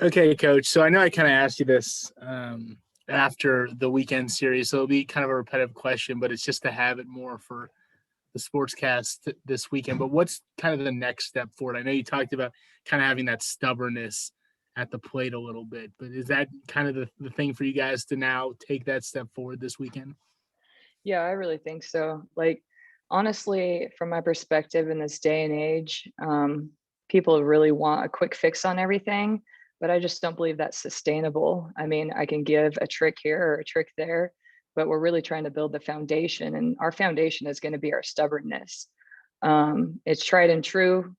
Okay, Coach. So I know I kind of asked you this after the weekend series, so it'll be kind of a repetitive question, but it's just to have it more for the sportscast this weekend. But what's kind of the next step forward? I know you talked about kind of having that stubbornness at the plate a little bit, but is that kind of the thing for you guys to now take that step forward this weekend? Yeah, I really think so. Like, honestly, from my perspective in this day and age, people really want a quick fix on everything, but I just don't believe that's sustainable. I mean, I can give a trick here or a trick there, but we're really trying to build the foundation, and our foundation is going to be our stubbornness. It's tried and true,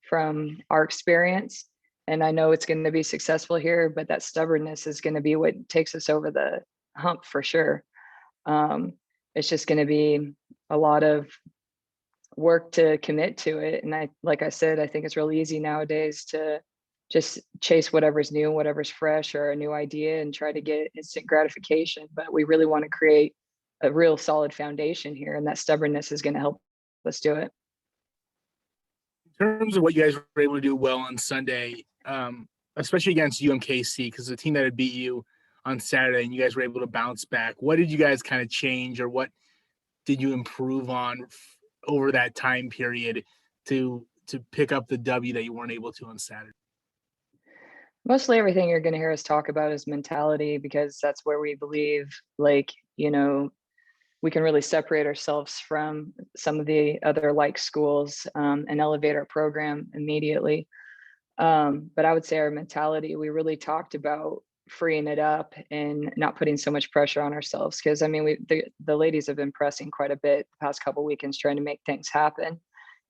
from our experience. And I know it's going to be successful here, but that stubbornness is going to be what takes us over the hump for sure. um, it's just going to be a lot of work to commit to it. And like I said, I think it's really easy nowadays to just chase whatever's new, whatever's fresh, or a new idea and try to get instant gratification. But we really want to create a real solid foundation here, and that stubbornness is going to help us do it. In terms of what you guys were able to do well on Sunday, especially against UMKC, because the team that had beat you on Saturday and you guys were able to bounce back, what did you guys kind of change or what did you improve on over that time period to pick up the W that you weren't able to on Saturday? Mostly everything you're going to hear us talk about is mentality, because that's where we believe, like, we can really separate ourselves from some of the other like schools, and elevate our program immediately. But I would say our mentality, we really talked about freeing it up and not putting so much pressure on ourselves. Because I mean, the ladies have been pressing quite a bit the past couple weekends trying to make things happen.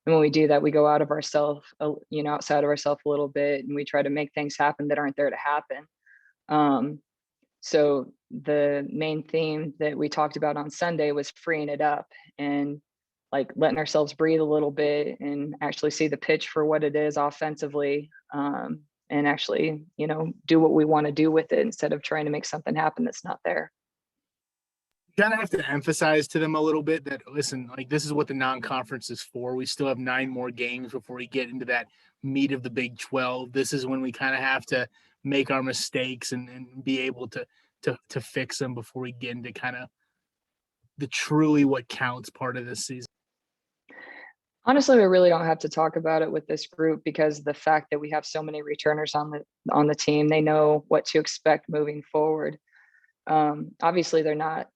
And when we do that, we go out of ourselves, outside of ourselves a little bit, and we try to make things happen that aren't there to happen. Um, so the main theme that we talked about on Sunday was freeing it up and like letting ourselves breathe a little bit and actually see the pitch for what it is offensively, and actually, do what we want to do with it instead of trying to make something happen that's not there. You kind of have to emphasize to them a little bit that listen, like this is what the non-conference is for. We still have 9 more games before we get into that meat of the Big 12. This is when we kind of have to make our mistakes and be able to fix them before we get into kind of the truly what counts part of this season. Honestly, we really don't have to talk about it with this group, because the fact that we have so many returners on the team, they know what to expect moving forward. Obviously, they're not.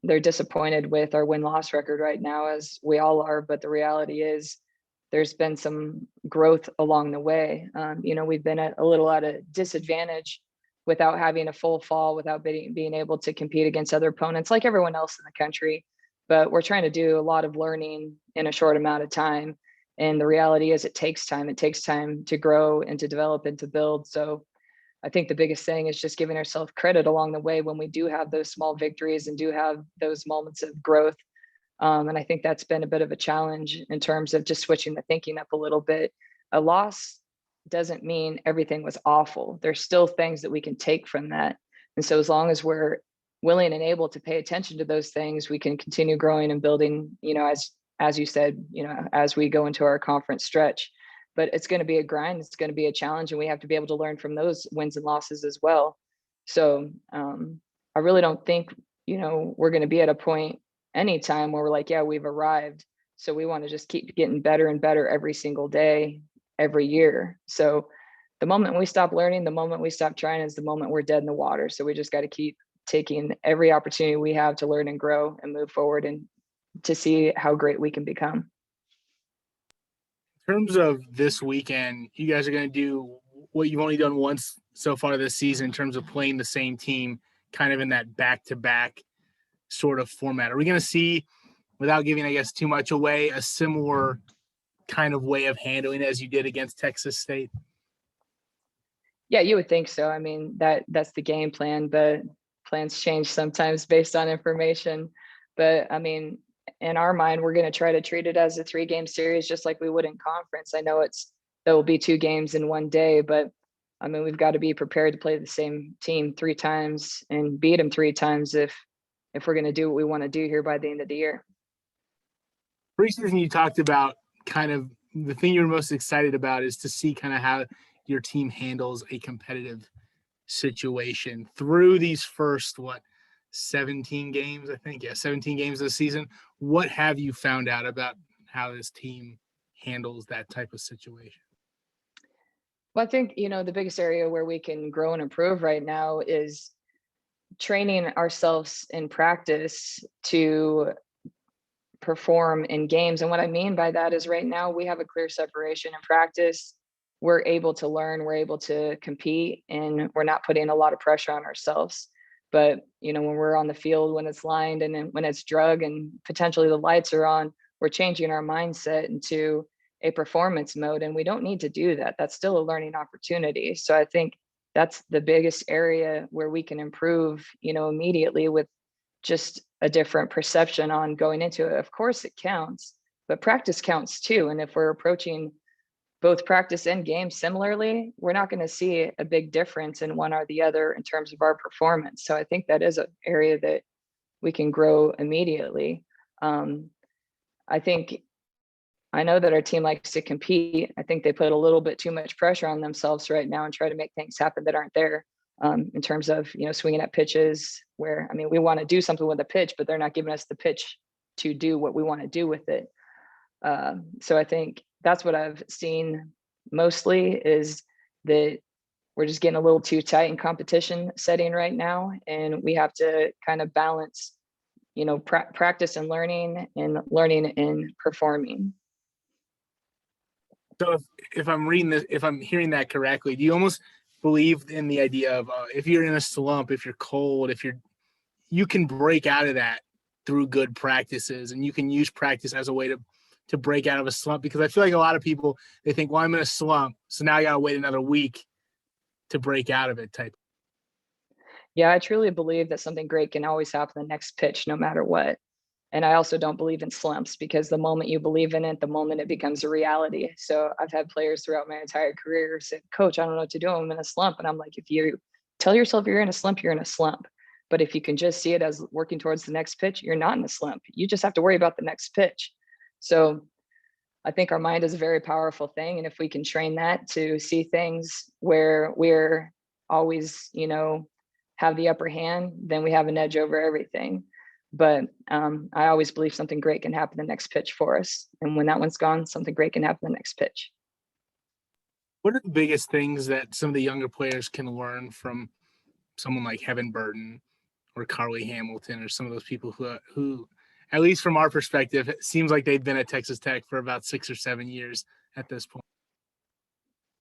They're disappointed with our win-loss record right now, as we all are. But the reality is, there's been some growth along the way. We've been a little at a disadvantage without having a full fall, without being able to compete against other opponents like everyone else in the country. But we're trying to do a lot of learning in a short amount of time. And the reality is, it takes time. It takes time to grow and to develop and to build. So I think the biggest thing is just giving ourselves credit along the way when we do have those small victories and do have those moments of growth. And I think that's been a bit of a challenge in terms of just switching the thinking up a little bit. A loss doesn't mean everything was awful. There's still things that we can take from that. And so as long as we're willing and able to pay attention to those things, we can continue growing and building, as you said, as we go into our conference stretch. But it's going to be a grind, it's going to be a challenge, and we have to be able to learn from those wins and losses as well. So I really don't think, we're going to be at a point anytime where we're like, yeah, we've arrived. So we want to just keep getting better and better every single day, every year. So the moment we stop learning, the moment we stop trying, is the moment we're dead in the water. So we just got to keep taking every opportunity we have to learn and grow and move forward, and to see how great we can become. In terms of this weekend, you guys are going to do what you've only done once so far this season in terms of playing the same team kind of in that back-to-back sort of format. Are we going to see, without giving, I guess, too much away, a similar kind of way of handling it as you did against Texas State? Yeah, you would think so. I mean, that's the game plan, but plans change sometimes based on information. But I mean, in our mind, we're going to try to treat it as a 3-game series, just like we would in conference. I know there will be 2 games in one day, but I mean, we've got to be prepared to play the same team 3 times and beat them 3 times if we're going to do what we want to do here by the end of the year. Preseason, you talked about kind of the thing you're most excited about is to see kind of how your team handles a competitive situation through these first 17 games, I think. Yeah, 17 games this season. What have you found out about how this team handles that type of situation? Well, I think, the biggest area where we can grow and improve right now is training ourselves in practice to perform in games. And what I mean by that is right now we have a clear separation in practice. We're able to learn, we're able to compete, and we're not putting a lot of pressure on ourselves. But, when we're on the field, when it's lined and then when it's drug and potentially the lights are on, we're changing our mindset into a performance mode. And we don't need to do that. That's still a learning opportunity. So I think that's the biggest area where we can improve, immediately with just a different perception on going into it. Of course, it counts, but practice counts too. And if we're approaching both practice and game similarly, we're not going to see a big difference in one or the other in terms of our performance. So I think that is an area that we can grow immediately. Um, I think I know that our team likes to compete. I think they put a little bit too much pressure on themselves right now and try to make things happen that aren't there. In terms of swinging at pitches where we want to do something with the pitch, but they're not giving us the pitch to do what we want to do with it. So I think that's what I've seen mostly is that we're just getting a little too tight in competition setting right now, and we have to kind of balance, practice and learning and performing. So if I'm reading this, if I'm hearing that correctly, do you almost believe in the idea of if you're in a slump, if you're cold, you can break out of that through good practices, and you can use practice as a way to break out of a slump? Because I feel like a lot of people, they think, well, I'm in a slump, so now I got to wait another week to break out of it type. Yeah, I truly believe that something great can always happen the next pitch, no matter what. And I also don't believe in slumps because the moment you believe in it, the moment it becomes a reality. So I've had players throughout my entire career say, Coach, I don't know what to do. I'm in a slump. And I'm like, if you tell yourself you're in a slump, you're in a slump. But if you can just see it as working towards the next pitch, you're not in a slump. You just have to worry about the next pitch. So I think our mind is a very powerful thing. And if we can train that to see things where we're always, have the upper hand, then we have an edge over everything. But I always believe something great can happen the next pitch for us. And when that one's gone, something great can happen the next pitch. What are the biggest things that some of the younger players can learn from someone like Heaven Burton or Carly Hamilton or some of those people who, at least from our perspective, it seems like they've been at Texas Tech for about 6 or 7 years at this point?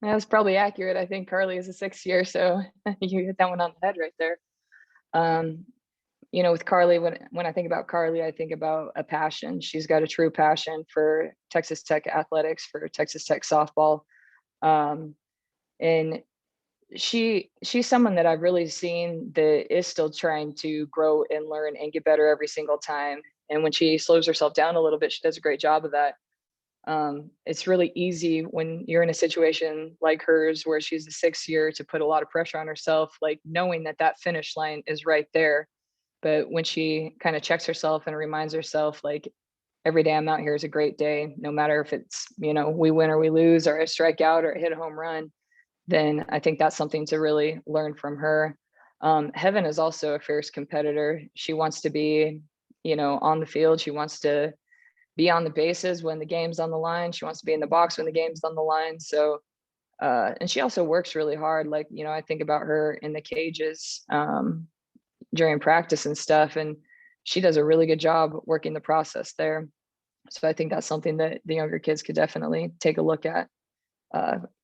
That's probably accurate. I think Carly is a 6th year, so you hit that one on the head right there. With Carly, when I think about Carly, I think about a passion. She's got a true passion for Texas Tech athletics, for Texas Tech softball. And she's someone that I've really seen that is still trying to grow and learn and get better every single time. And when she slows herself down a little bit, she does a great job of that. It's really easy when you're in a situation like hers, where she's a 6th year, to put a lot of pressure on herself, like knowing that finish line is right there. But when she kind of checks herself and reminds herself, like, every day I'm out here is a great day, no matter if it's, we win or we lose, or I strike out or hit a home run, then I think that's something to really learn from her. Heaven is also a fierce competitor. She wants to be, on the field. She wants to be on the bases when the game's on the line. She wants to be in the box when the game's on the line. So, and she also works really hard. Like, I think about her in the cages during practice and stuff, and she does a really good job working the process there. So I think that's something that the younger kids could definitely take a look at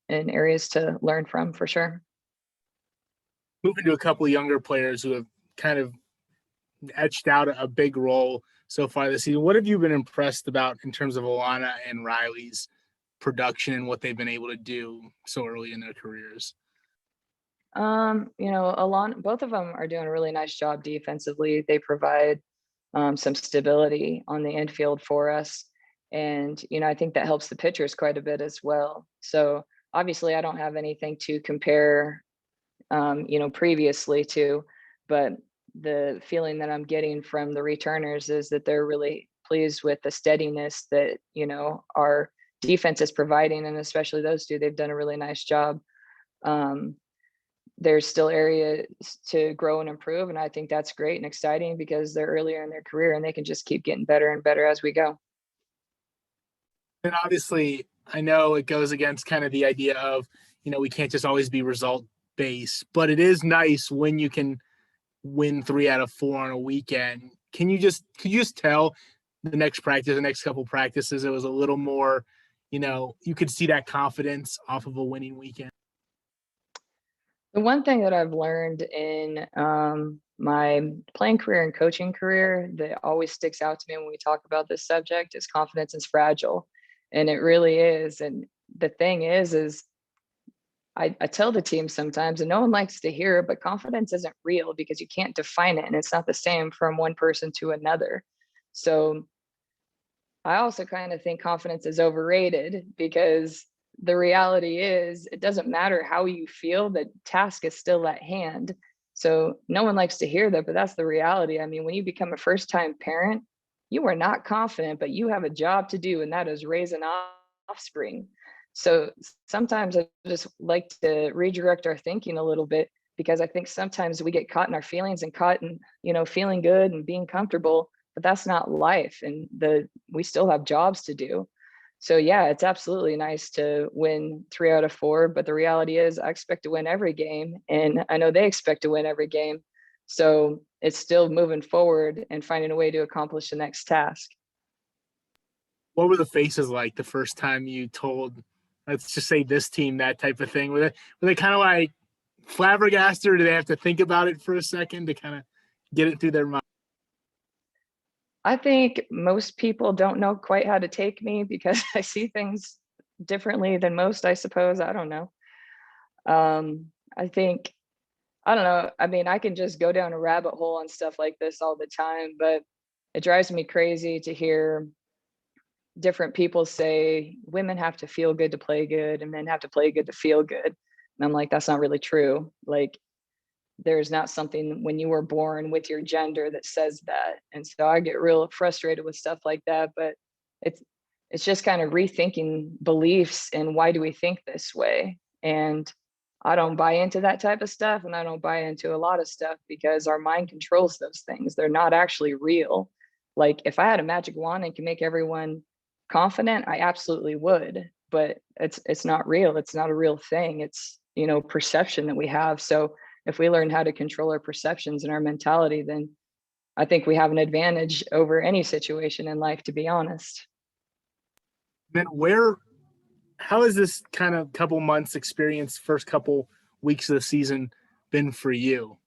in areas to learn from, for sure. Moving to a couple of younger players who have kind of etched out a big role so far this season, what have you been impressed about in terms of Alana and Riley's production and what they've been able to do so early in their careers? Alana, both of them are doing a really nice job defensively. They provide some stability on the infield for us. And, I think that helps the pitchers quite a bit as well. So obviously I don't have anything to compare, previously to, but the feeling that I'm getting from the returners is that they're really pleased with the steadiness that, our defense is providing. And especially those two, they've done a really nice job. There's still areas to grow and improve, and I think that's great and exciting because they're earlier in their career and they can just keep getting better and better as we go. And obviously, I know it goes against kind of the idea of, we can't just always be result based, but it is nice when you can win 3 out of 4 on a weekend. Could you just tell the next couple practices, it was a little more, you could see that confidence off of a winning weekend? The one thing that I've learned in my playing career and coaching career that always sticks out to me when we talk about this subject is confidence is fragile. And it really is. And the thing is I tell the team sometimes, and no one likes to hear it, but confidence isn't real because you can't define it. And it's not the same from one person to another. So I also kind of think confidence is overrated because the reality is it doesn't matter how you feel, the task is still at hand. So no one likes to hear that, but that's the reality. I mean, when you become a first time parent, you are not confident, but you have a job to do, and that is raise an offspring. So sometimes I just like to redirect our thinking a little bit because I think sometimes we get caught in our feelings and caught in, feeling good and being comfortable, but that's not life. And we still have jobs to do. So yeah, it's absolutely nice to win 3 out of 4, but the reality is I expect to win every game and I know they expect to win every game. So it's still moving forward and finding a way to accomplish the next task. What were the faces like the first time you told, let's just say, this team that type of thing? Were they kind of like flabbergasted, or do they have to think about it for a second to kind of get it through their mind? I think most people don't know quite how to take me because I see things differently than most, I suppose. I don't know. I think, I don't know. I mean, I can just go down a rabbit hole on stuff like this all the time, but it drives me crazy to hear different people say women have to feel good to play good and men have to play good to feel good. And I'm like, that's not really true. Like, there's not something when you were born with your gender that says that. And so I get real frustrated with stuff like that, but it's it's just kind of rethinking beliefs and why do we think this way? And I don't buy into that type of stuff and I don't buy into a lot of stuff because our mind controls those things. They're not actually real. Like if I had a magic wand and can make everyone confident, I absolutely would, but it's not real. It's not a real thing. It's, perception that we have. So if we learn how to control our perceptions and our mentality, then I think we have an advantage over any situation in life, to be honest. Then how has this kind of couple months experience, first couple weeks of the season, been for you?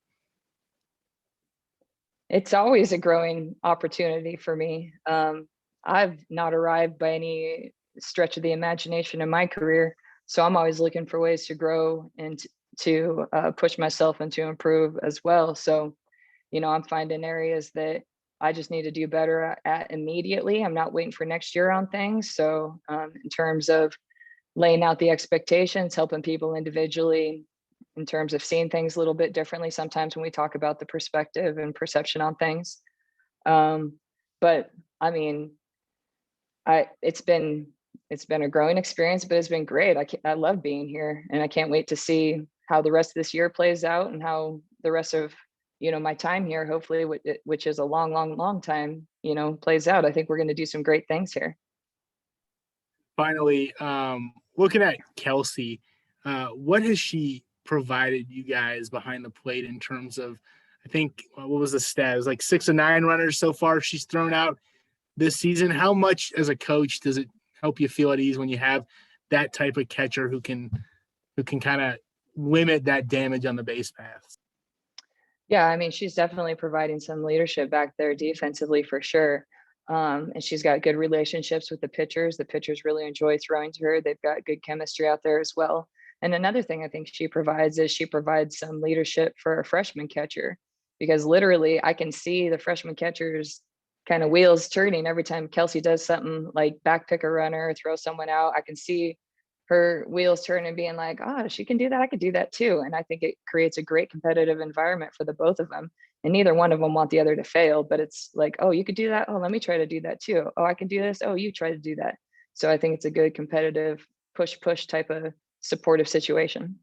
It's always a growing opportunity for me. I've not arrived by any stretch of the imagination in my career, so I'm always looking for ways to grow and to push myself and to improve as well. So, I'm finding areas that I just need to do better at immediately. I'm not waiting for next year on things. So, in terms of laying out the expectations, helping people individually, in terms of seeing things a little bit differently sometimes when we talk about the perspective and perception on things. Um, but I mean, I it's been a growing experience, but it's been great. I love being here, and I can't wait to see how the rest of this year plays out and how the rest of my time here, hopefully, which is a long, long, long time, plays out. I think we're going to do some great things here. Finally, looking at Kelsey, what has she provided you guys behind the plate in terms of, I think, what was the stat? It was like 6 of 9 runners so far she's thrown out this season. How much as a coach does it help you feel at ease when you have that type of catcher who can kind of limit that damage on the base paths? Yeah, I mean, she's definitely providing some leadership back there defensively for sure. And she's got good relationships with the pitchers. The pitchers really enjoy throwing to her. They've got good chemistry out there as well. And another thing I think she provides is she provides some leadership for a freshman catcher because literally I can see the freshman catchers kind of wheels turning every time Kelsey does something like back pick a runner, throw someone out. I can see her wheels turn and being like, oh, she can do that. I could do that too. And I think it creates a great competitive environment for the both of them. And neither one of them want the other to fail, but it's like, oh, you could do that. Oh, let me try to do that too. Oh, I can do this. Oh, you try to do that. So I think it's a good competitive push type of supportive situation.